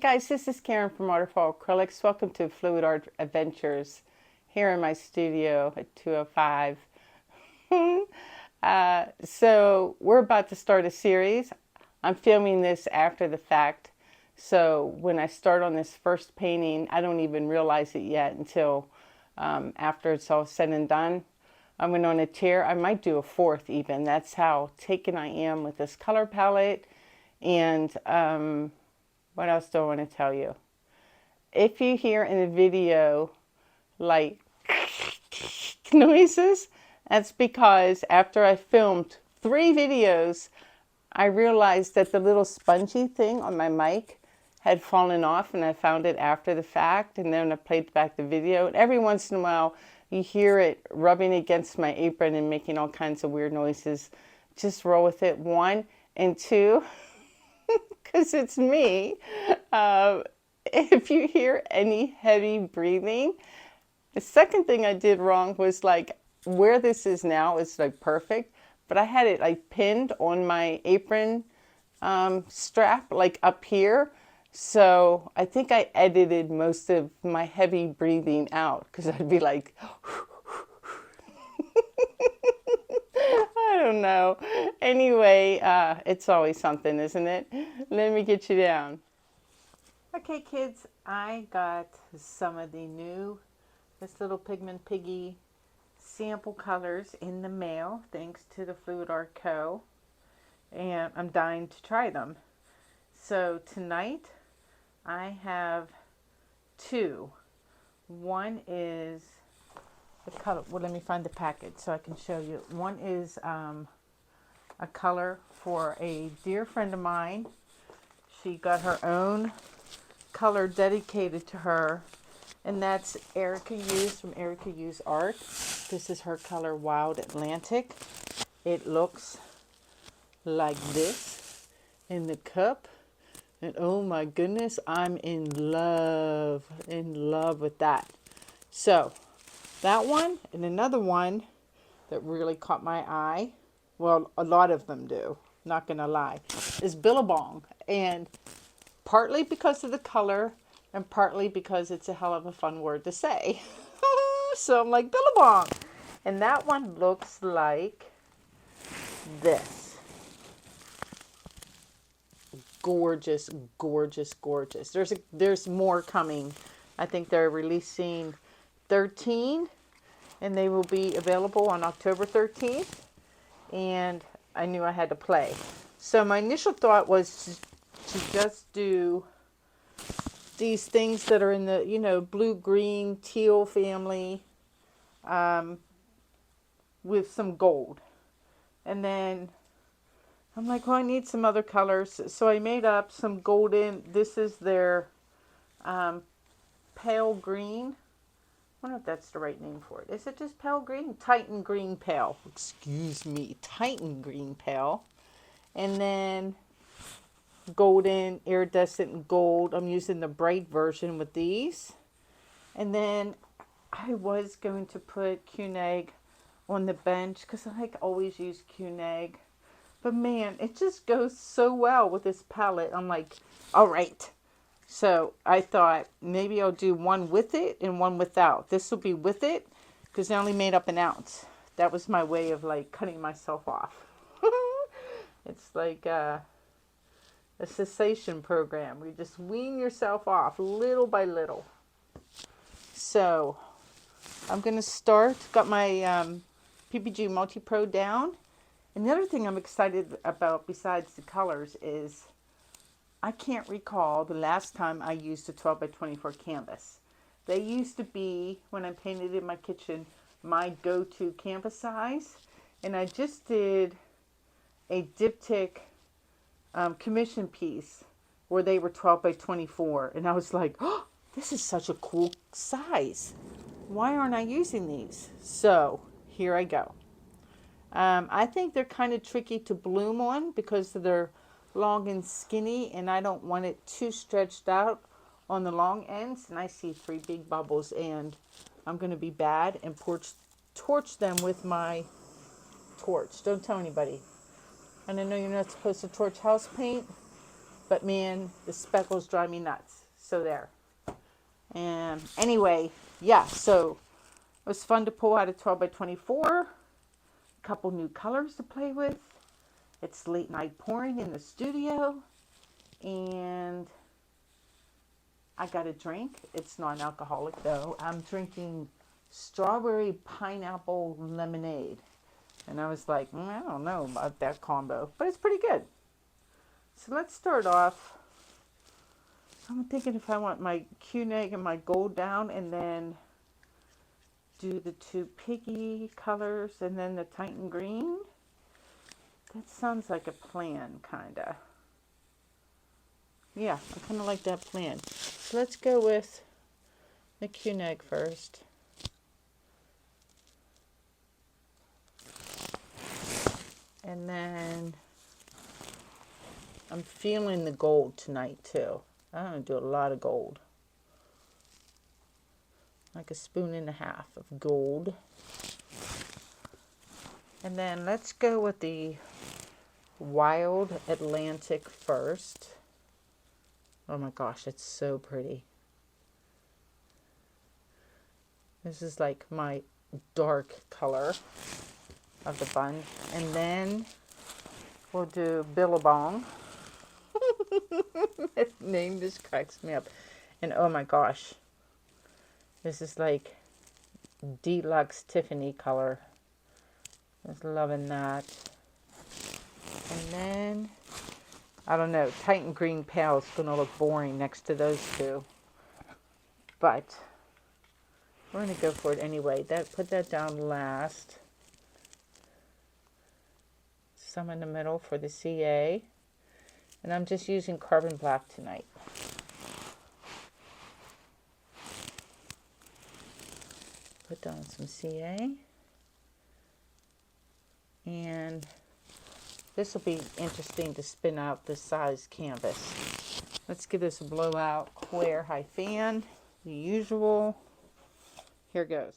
guys, this is Karen from Waterfall Acrylics. Welcome to Fluid Art Adventures here in my studio at 205. So we're about to start a series. I'm filming this after the fact. So when I start on this first painting, I don't even realize it yet until after it's all said and done. I went on a tear. I might do a fourth even. That's how taken I am with this color palette. And what else do I want to tell you? If you hear in the video like noises, that's because after I filmed 3 videos, I realized that the little spongy thing on my mic had fallen off, and I found it after the fact, and then I played back the video, and every once in a while you hear it rubbing against my apron and making all kinds of weird noises. Just roll with it. 1 and 2, because it's me. If you hear any heavy breathing, the second thing I did wrong was like where this is now is like perfect, but I had it like pinned on my apron strap like up here. So I think I edited most of my heavy breathing out because I'd be like, I don't know. Anyway, it's always something, isn't it? Let me get you down. Okay, kids, I got some of the new, this little Pigment Piggy sample colors in the mail, thanks to the Fluid Art Co. And I'm dying to try them. So tonight, I have 2. One is the color, well, let me find the package so I can show you. One is a color for a dear friend of mine. She got her own color dedicated to her, and that's Erica Hughes from Erica Hughes Art. This is her color Wild Atlantic. It looks like this in the cup, and oh my goodness, I'm in love with that. So that one, and another one that really caught my eye, well, a lot of them do, not gonna lie, is Billabong. And partly because of the color, and partly because it's a hell of a fun word to say. So I'm like, Billabong. And that one looks like this. Gorgeous, gorgeous, gorgeous. There's more coming. I think they're releasing 13, and they will be available on October 13th. And I knew I had to play. So my initial thought was to just do these things that are in the, you know, blue, green, teal family with some gold. And then I'm like, well, I need some other colors. So I made up some golden. This is their pale green. I don't know if that's the right name for it. Is it just pale green? Titan green pale. Excuse me. Titan green pale. And then golden, iridescent gold. I'm using the bright version with these. And then I was going to put Cuneg on the bench because I like always use Cuneg. But man, it just goes so well with this palette. I'm like, all right. So I thought maybe I'll do one with it and one without. This will be with it because I only made up an ounce. That was my way of like cutting myself off. It's like a cessation program. You just wean yourself off little by little. So I'm going to start. Got my PPG Multi-Pro down. And the other thing I'm excited about besides the colors is I can't recall the last time I used a 12 by 24 canvas. They used to be, when I painted in my kitchen, my go-to canvas size. And I just did a diptych commission piece where they were 12 by 24. And I was like, oh, this is such a cool size. Why aren't I using these? So here I go. I think they're kind of tricky to bloom on because they're long and skinny, and I don't want it too stretched out on the long ends. And I see 3 big bubbles, and I'm going to be bad and torch them with my torch. Don't tell anybody. And I know you're not supposed to torch house paint, But man, the speckles drive me nuts. So there. And anyway, yeah, so it was fun to pull out a 12 by 24. A couple new colors to play with. It's late night pouring in the studio. And I got a drink. It's non-alcoholic though. I'm drinking strawberry pineapple lemonade. And I was like, I don't know about that combo, but it's pretty good. So let's start off. I'm thinking if I want my Q-neg and my gold down and then do the two piggy colors and then the Titan green. That sounds like a plan, kind of. Yeah, I kind of like that plan. So let's go with the Q-neg first. And then I'm feeling the gold tonight too. I'm going to do a lot of gold. Like a spoon and a half of gold. And then let's go with the Wild Atlantic first. Oh my gosh, it's so pretty. This is like my dark color of the bunch. And then we'll do Billabong. That name just cracks me up. And oh my gosh, this is like deluxe Tiffany color. Just loving that. And then, I don't know, Titan Green Pale is going to look boring next to those two. But we're going to go for it anyway. Put that down last. Some in the middle for the CA. And I'm just using carbon black tonight. Put down some CA. And this will be interesting to spin out this size canvas. Let's give this a blowout Quare high fan. The usual. Here goes.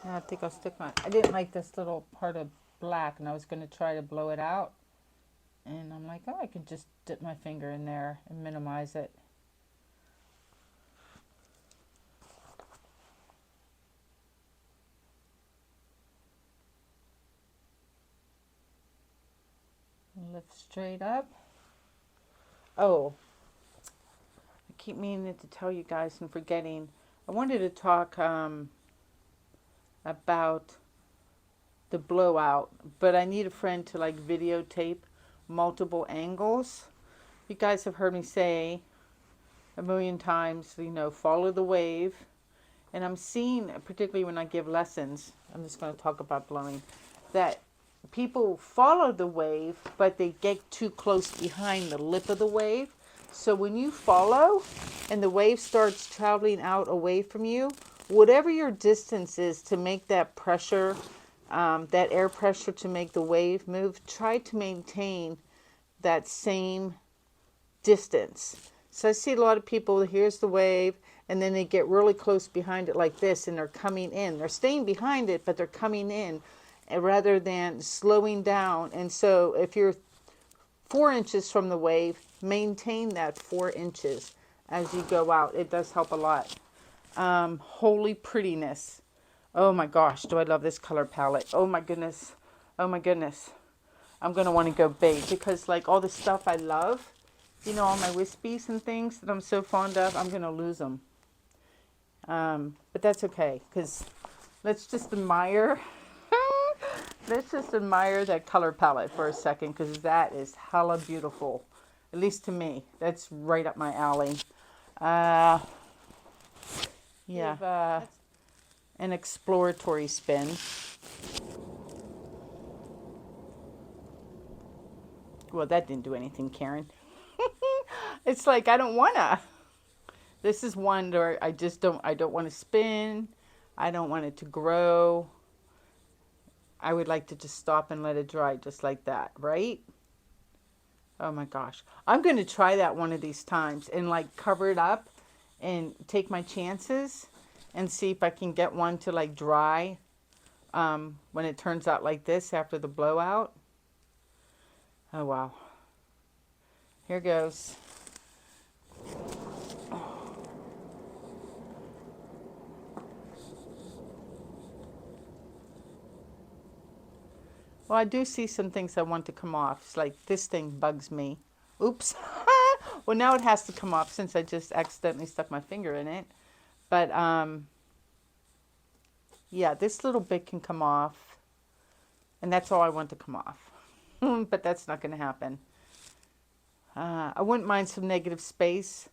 I think I'll stick I didn't like this little part of black and I was going to try to blow it out. And I'm like, oh, I can just dip my finger in there and minimize it. Lift straight up. Oh, I keep meaning to tell you guys and forgetting. I wanted to talk about the blowout, but I need a friend to like videotape multiple angles. You guys have heard me say a million times, you know, follow the wave. And I'm seeing, particularly when I give lessons, I'm just going to talk about blowing, that people follow the wave, but they get too close behind the lip of the wave. So when you follow and the wave starts traveling out away from you, whatever your distance is to make that pressure, that air pressure to make the wave move, try to maintain that same distance. So I see a lot of people, here's the wave, and then they get really close behind it like this, and they're coming in. They're staying behind it, but they're coming in. rather than slowing down. And so if you're 4 inches from the wave, maintain that 4 inches as you go out. It does help a lot. Holy prettiness. Oh my gosh, do I love this color palette. Oh my goodness. Oh my goodness. I'm going to want to go beige because like all the stuff I love, you know, all my wispies and things that I'm so fond of, I'm going to lose them. But that's okay because let's just admire. Let's just admire that color palette for a second because that is hella beautiful. At least to me. That's right up my alley. Yeah. An exploratory spin. Well, that didn't do anything, Karen. It's like I don't wanna. This is one where I don't want to spin. I don't want it to grow. I would like to just stop and let it dry just like that, right? Oh my gosh. I'm going to try that one of these times and like cover it up and take my chances and see if I can get one to like dry when it turns out like this after the blowout. Oh wow. Here goes. Well, I do see some things I want to come off. It's like this thing bugs me. Oops. Well, now it has to come off since I just accidentally stuck my finger in it. But, yeah, this little bit can come off. And that's all I want to come off. But that's not going to happen. I wouldn't mind some negative space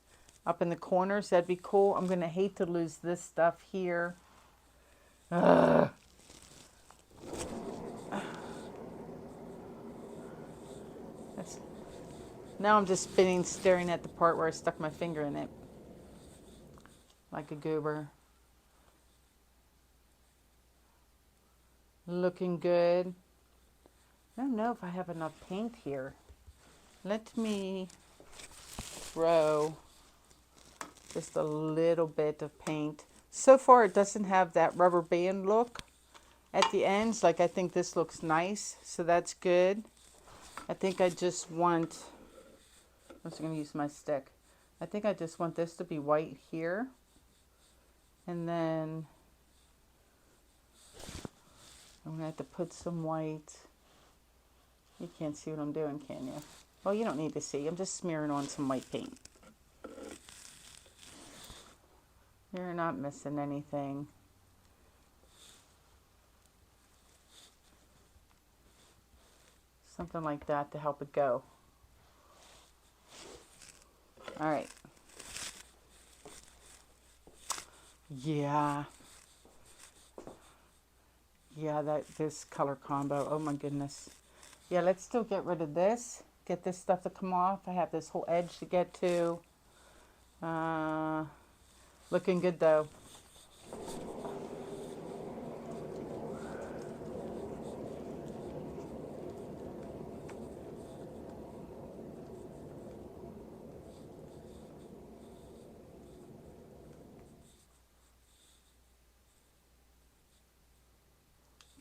up in the corners. That'd be cool. I'm going to hate to lose this stuff here. Ugh. Now I'm just spinning, staring at the part where I stuck my finger in it. Like a goober. Looking good. I don't know if I have enough paint here. Let me throw just a little bit of paint. So far it doesn't have that rubber band look at the ends. Like I think this looks nice, so that's good. I think I just want... I'm just going to use my stick. I think I just want this to be white here. And then I'm going to have to put some white. You can't see what I'm doing, can you? Well, you don't need to see. I'm just smearing on some white paint. You're not missing anything. Something like that to help it go. All right. Yeah. Yeah, this color combo. Oh my goodness. Yeah, let's still get rid of this. Get this stuff to come off. I have this whole edge to get to. Looking good though.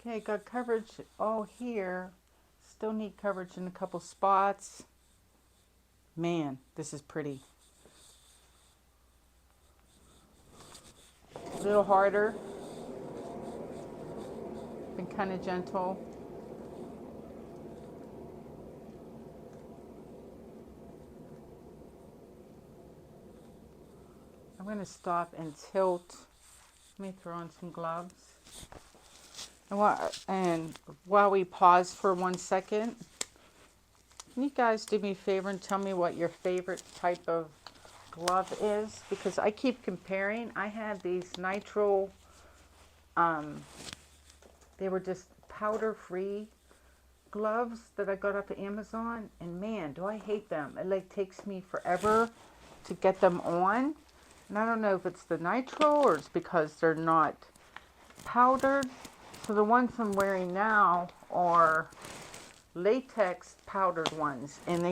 Okay, got coverage all here. Still need coverage in a couple spots. Man, this is pretty. A little harder. Been kind of gentle. I'm going to stop and tilt. Let me throw on some gloves. And while we pause for 1 second, can you guys do me a favor and tell me what your favorite type of glove is? Because I keep comparing. I had these nitrile, they were just powder-free gloves that I got off of Amazon, and man, do I hate them. It like takes me forever to get them on. And I don't know if it's the nitrile or it's because they're not powdered. So the ones I'm wearing now are latex powdered ones, and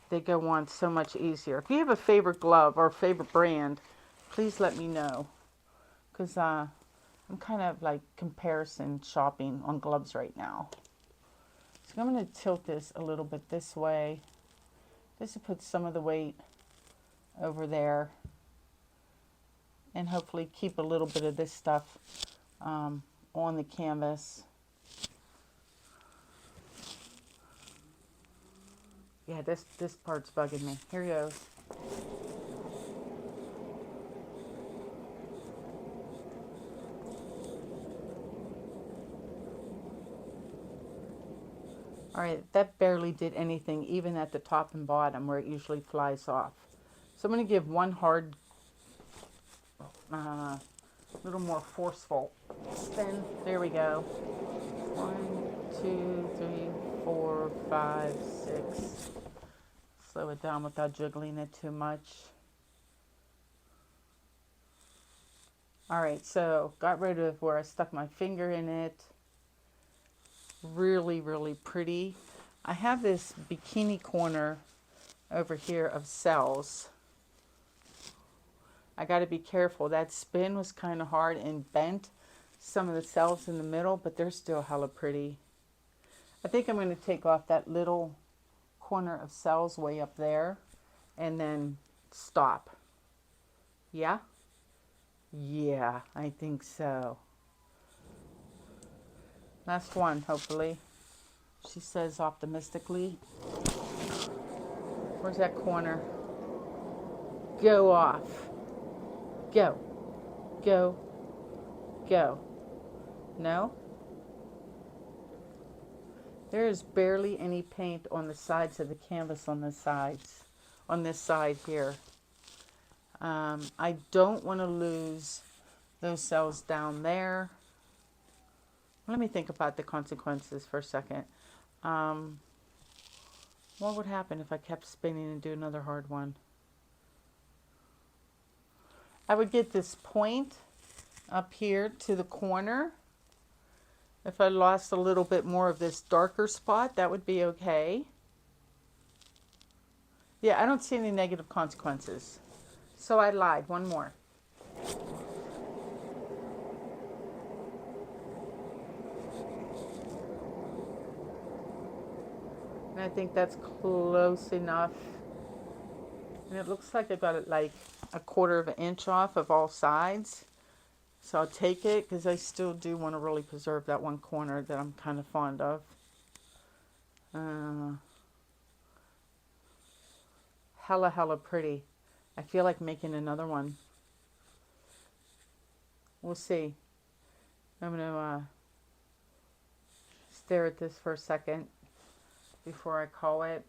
they go on so much easier. If you have a favorite glove or favorite brand, please let me know, because I'm kind of like comparison shopping on gloves right now. So I'm going to tilt this a little bit this way, just to put some of the weight over there, and hopefully keep a little bit of this stuff on the canvas. Yeah, this part's bugging me. Here goes. All right, that barely did anything, even at the top and bottom where it usually flies off. So I'm going to give one hard, little more forceful spin. There we go. 1, 2, 3, 4, 5, 6. Slow it down without jiggling it too much. All right, so got rid of where I stuck my finger in it. Really, really pretty. I have this bikini corner over here of cells. I got to be careful. That spin was kind of hard and bent some of the cells in the middle, but they're still hella pretty. I think I'm going to take off that little corner of cells way up there and then stop. Yeah? Yeah, I think so. Last one, hopefully. She says optimistically. Where's that corner? Go off. Go. Go. Go. No? There is barely any paint on the sides of the canvas on the sides. On this side here. I don't want to lose those cells down there. Let me think about the consequences for a second. What would happen if I kept spinning and do another hard one? I would get this point up here to the corner. If I lost a little bit more of this darker spot, that would be okay. Yeah, I don't see any negative consequences. So I lied. One more. And I think that's close enough. And it looks like I got it like a 1/4 of an inch off of all sides. So I'll take it because I still do want to really preserve that one corner that I'm kind of fond of. Hella pretty. I feel like making another one. We'll see. I'm going to stare at this for a second before I call it.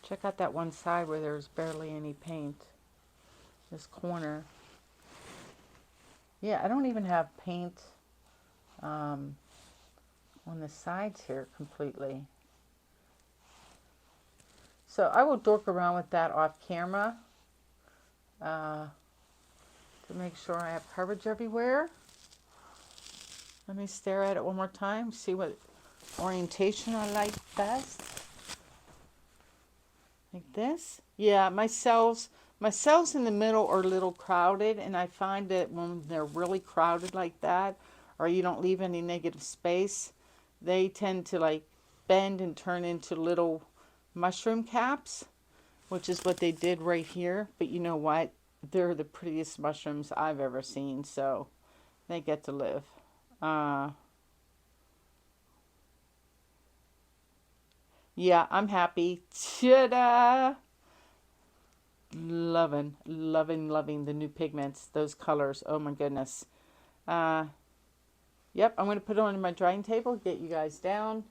Check out that one side where there's barely any paint. This corner. Yeah, I don't even have paint on the sides here completely. So I will dork around with that off camera to make sure I have coverage everywhere. Let me stare at it one more time, see what orientation I like best. Like this. Yeah, my cells in the middle are a little crowded, and I find that when they're really crowded like that, or you don't leave any negative space, they tend to like bend and turn into little mushroom caps, which is what they did right here. But you know what? They're the prettiest mushrooms I've ever seen, so they get to live. Yeah, I'm happy. Ta-da! Loving the new pigments. Those colors. Oh my goodness. Yep, I'm going to put it on my drying table, get you guys down.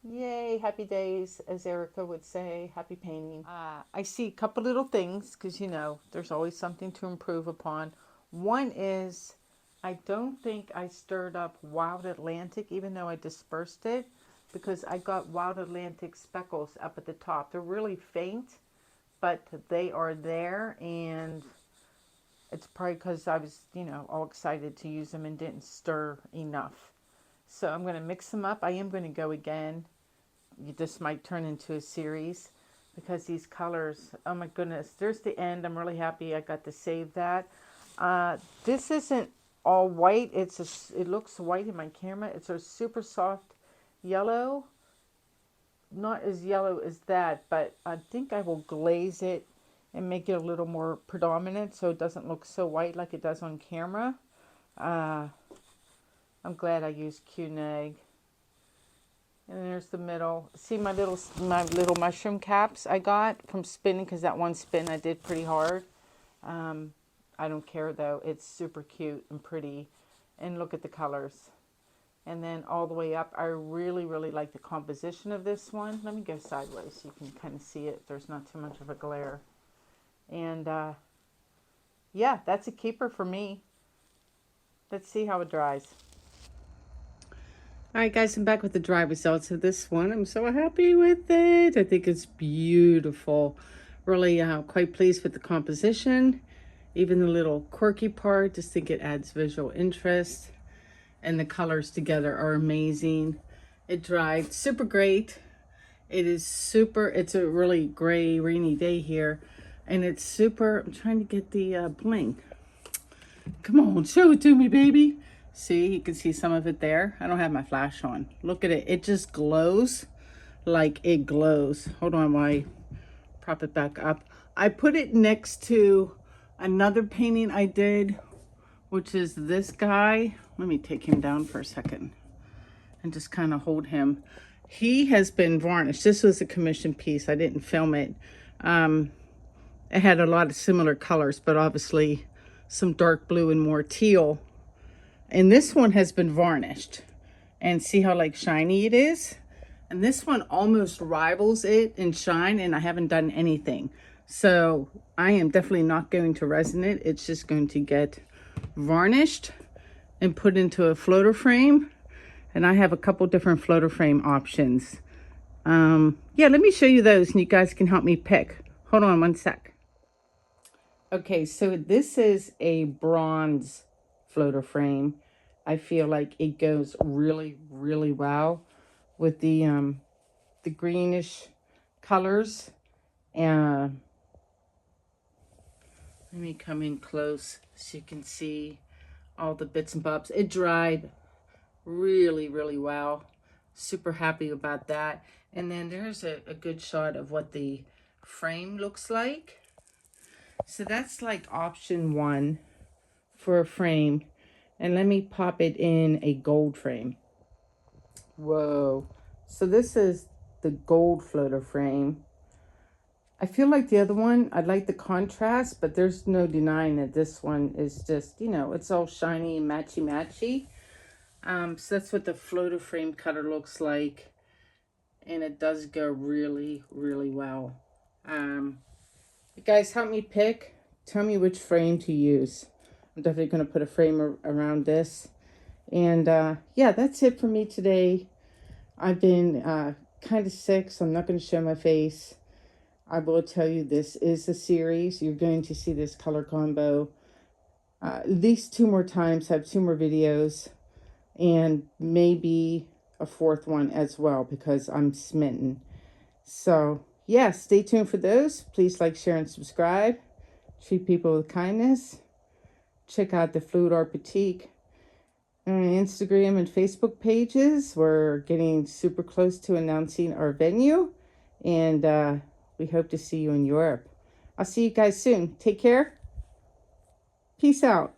Yay, happy days, as Erica would say. Happy painting. I see a couple little things, because you know, there's always something to improve upon. One is, I don't think I stirred up Wild Atlantic, even though I dispersed it, because I got Wild Atlantic speckles up at the top. They're really faint, but they are there, and it's probably because I was, you know, all excited to use them and didn't stir enough. So I'm going to mix them up. I am going to go again. This might turn into a series because these colors, oh my goodness. There's the end. I'm really happy I got to save that. This isn't all white. It looks white in my camera. It's a super soft yellow. Not as yellow as that, but I think I will glaze it and make it a little more predominant so it doesn't look so white like it does on camera. I'm glad I used Q-Neg. And there's the middle. See my little mushroom caps I got from spinning, because that one spin I did pretty hard. I don't care though. It's super cute and pretty. And look at the colors. And then all the way up, I really, really like the composition of this one. Let me go sideways so you can kind of see it. There's not too much of a glare. And yeah, that's a keeper for me. Let's see how it dries. All right, guys, I'm back with the dry results of this one. I'm so happy with it. I think it's beautiful. Really quite pleased with the composition. Even the little quirky part, just think it adds visual interest. And the colors together are amazing. It dried super great. It's a really gray, rainy day here. And it's super, I'm trying to get the bling. Come on, show it to me, baby. See, you can see some of it there. I don't have my flash on. Look at it. It just glows like it glows. Hold on while I prop it back up. I put it next to another painting I did, which is this guy. Let me take him down for a second and just kind of hold him. He has been varnished. This was a commission piece. I didn't film it. It had a lot of similar colors, but obviously some dark blue and more teal. And this one has been varnished. And see how like shiny it is? And this one almost rivals it in shine, and I haven't done anything. So I am definitely not going to resin it. It's just going to get varnished and put into a floater frame. And I have a couple different floater frame options. Yeah, let me show you those and you guys can help me pick. Hold on one sec. Okay, so this is a bronze floater frame. I feel like it goes really, really well with the greenish colors. Let me come in close so you can see all the bits and bobs. It dried really, really well. Super happy about that. And then there's a good shot of what the frame looks like. So that's like option 1 for a frame. And let me pop it in a gold frame. Whoa. So this is the gold floater frame. I feel like the other one, I like the contrast, but there's no denying that this one is just, you know, it's all shiny and matchy-matchy. So that's what the floater frame cutter looks like. And it does go really, really well. You guys help me pick. Tell me which frame to use. I'm definitely going to put a frame around this. And yeah, that's it for me today. I've been kind of sick, so I'm not going to show my face. I will tell you, this is a series. You're going to see this color combo at least 2 more times, have 2 more videos, and maybe a 4th one as well because I'm smitten. So yeah, stay tuned for those. Please like, share, and subscribe. Treat people with kindness. Check out the Fluid Art Boutique Instagram and Facebook pages. We're getting super close to announcing our venue, and we hope to see you in Europe. I'll see you guys soon. Take care. Peace out.